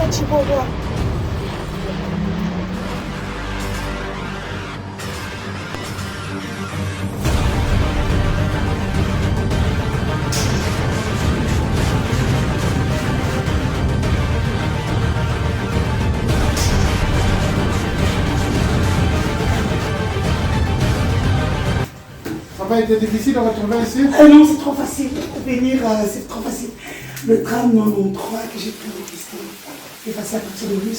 Chihuahua. Ça n'a pas été difficile de retrouver ici? Non, c'est trop facile. Venir, c'est trop facile. Le tram 93 que j'ai pris au Pakistan, c'est facile à partir de lui.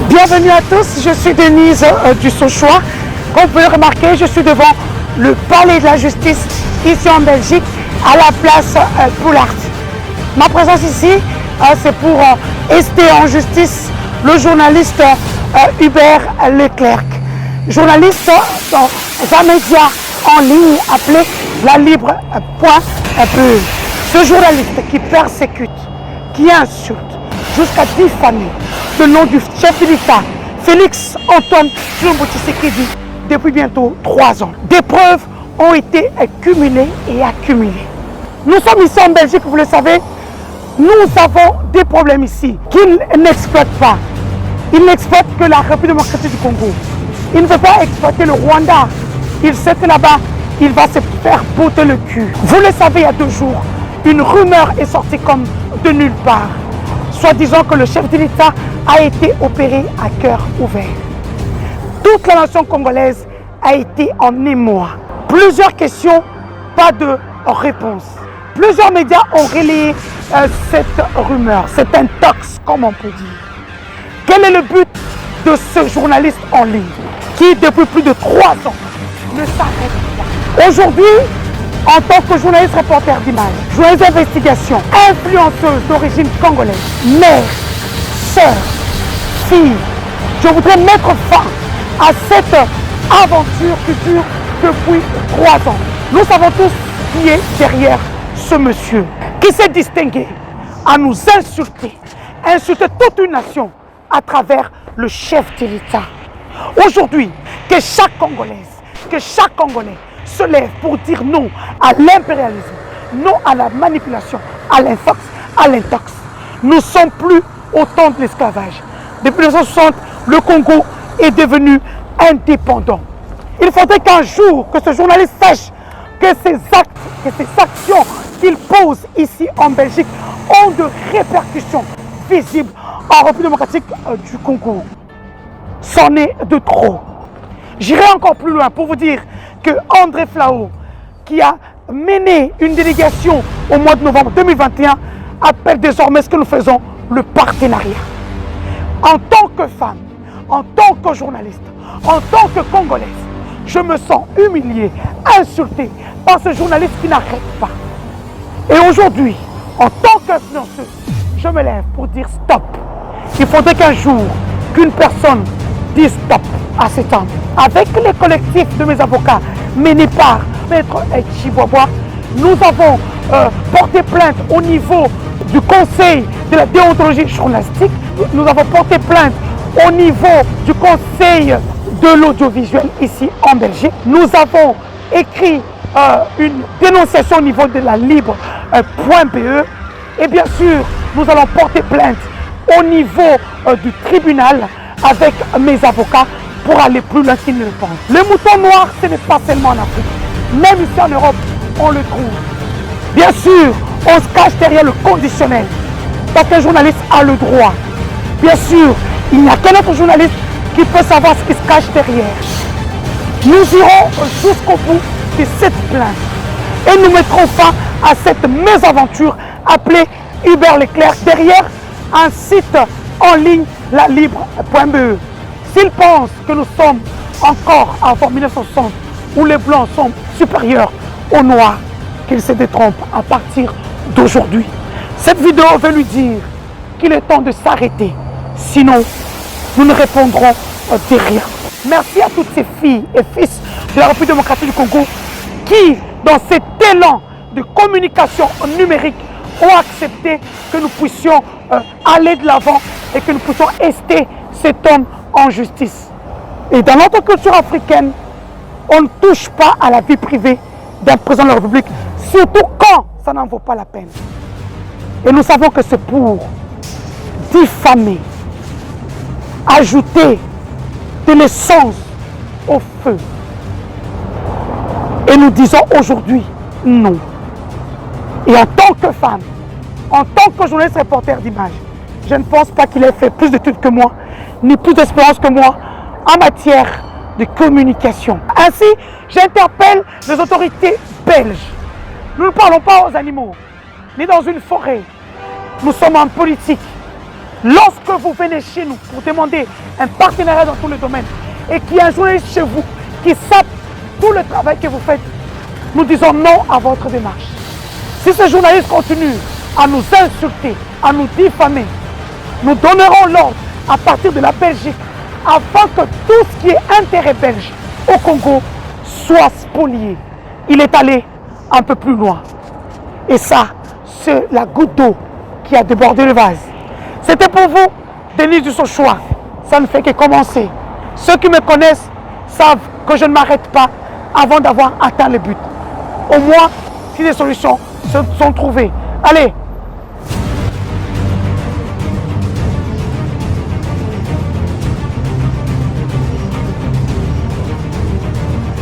Bienvenue à tous, je suis Denise du Sochois. Comme vous pouvez le remarquer, je suis devant le palais de la justice ici en Belgique, à la place Poulart. Ma présence ici, c'est pour ester en justice le journaliste Hubert Leclerc. Journaliste dans un média en ligne appelé La Libre.be. Ce journaliste qui persécute, qui insulte, jusqu'à diffamer le nom du chef de l'État, Félix Antoine Tshisekedi, depuis bientôt 3 ans. Des preuves ont été accumulées et accumulées. Nous sommes ici en Belgique, vous le savez, nous avons des problèmes ici qu'ils n'exploitent pas. Ils n'exploitent que la République démocratique du Congo. Il ne veut pas exploiter le Rwanda. Il sait que là-bas, il va se faire botter le cul. Vous le savez, il y a 2 jours, une rumeur est sortie comme de nulle part, soi-disant que le chef de l'État a été opéré à cœur ouvert. Toute la nation congolaise a été en émoi. Plusieurs questions, pas de réponse. Plusieurs médias ont relayé cette rumeur, cet intox, comme on peut dire. Quel est le but de ce journaliste en ligne qui, depuis plus de 3 ans, ne s'arrête pas? Aujourd'hui, en tant que journaliste reporter d'image, journaliste d'investigation, influenceuse d'origine congolaise, mère, sœur, fille, je voudrais mettre fin à cette aventure qui dure depuis 3 ans. Nous savons tous qui est derrière ce monsieur, qui s'est distingué à nous insulter, insulter toute une nation à travers le chef de l'État. Aujourd'hui, que chaque Congolaise, que chaque Congolais se lève pour dire non à l'impérialisme, non à la manipulation, à l'intox. Nous ne sommes plus au temps de l'esclavage. Depuis 1960, le Congo est devenu indépendant. Il faudrait qu'un jour que ce journaliste sache que ces actes, que ces actions qu'il pose ici en Belgique ont de répercussions visibles en République démocratique du Congo. C'en est de trop. J'irai encore plus loin pour vous dire que André Flao, qui a mené une délégation au mois de novembre 2021, appelle désormais ce que nous faisons le partenariat. En tant que femme, en tant que journaliste, en tant que Congolaise, je me sens humiliée, insultée par ce journaliste qui n'arrête pas. Et aujourd'hui, en tant qu'influenceuse, je me lève pour dire stop. Il faudrait qu'un jour, qu'une personne dise stop à cet homme. Avec les collectifs de mes avocats menés par Maître Chihuahua, nous avons porté plainte au niveau du Conseil de la déontologie journalistique. Nous avons porté plainte au niveau du Conseil de l'audiovisuel ici en Belgique. Nous avons écrit une dénonciation au niveau de la Libre.be. Et bien sûr, nous allons porter plainte au niveau du tribunal avec mes avocats pour aller plus loin qu'ils ne le pensent. Le mouton noir, ce n'est pas seulement en Afrique. Même ici en Europe, on le trouve. Bien sûr, on se cache derrière le conditionnel. Parce qu'un journaliste a le droit. Bien sûr, il n'y a qu'un autre journaliste qui peut savoir ce qui se cache derrière. Nous irons jusqu'au bout de cette plainte. Et nous mettrons fin à cette mésaventure appelée Hubert Leclerc derrière un site en ligne, la Libre.be. S'ils pensent que nous sommes encore avant 1960, où les blancs sont supérieurs aux noirs, qu'ils se détrompent à partir d'aujourd'hui. Cette vidéo veut lui dire qu'il est temps de s'arrêter. Sinon, nous ne répondrons de rien. Merci à toutes ces filles et fils de la République démocratique du Congo qui, dans cet élan de communication numérique, ont accepté que nous puissions aller de l'avant et que nous puissions ester cet homme en justice. Et dans notre culture africaine, on ne touche pas à la vie privée d'un président de la République, surtout quand ça n'en vaut pas la peine. Et nous savons que c'est pour diffamer, ajouter de l'essence au feu. Et nous disons aujourd'hui non. Et en tant que femme, en tant que journaliste reporter d'image, je ne pense pas qu'il ait fait plus d'études que moi, ni plus d'expérience que moi en matière de communication. Ainsi, j'interpelle les autorités belges. Nous ne parlons pas aux animaux, ni dans une forêt. Nous sommes en politique. Lorsque vous venez chez nous pour demander un partenariat dans tous les domaines et qu'il y a un journaliste chez vous qui sape tout le travail que vous faites, nous disons non à votre démarche. Si ce journaliste continue à nous insulter, à nous diffamer, nous donnerons l'ordre à partir de la Belgique afin que tout ce qui est intérêt belge au Congo soit spolié. Il est allé un peu plus loin. Et ça, c'est la goutte d'eau qui a débordé le vase. C'était pour vous, Denis Dussochois. Ça ne fait que commencer. Ceux qui me connaissent savent que je ne m'arrête pas avant d'avoir atteint le but. Au moins, si des solutions sont trouvées. Allez,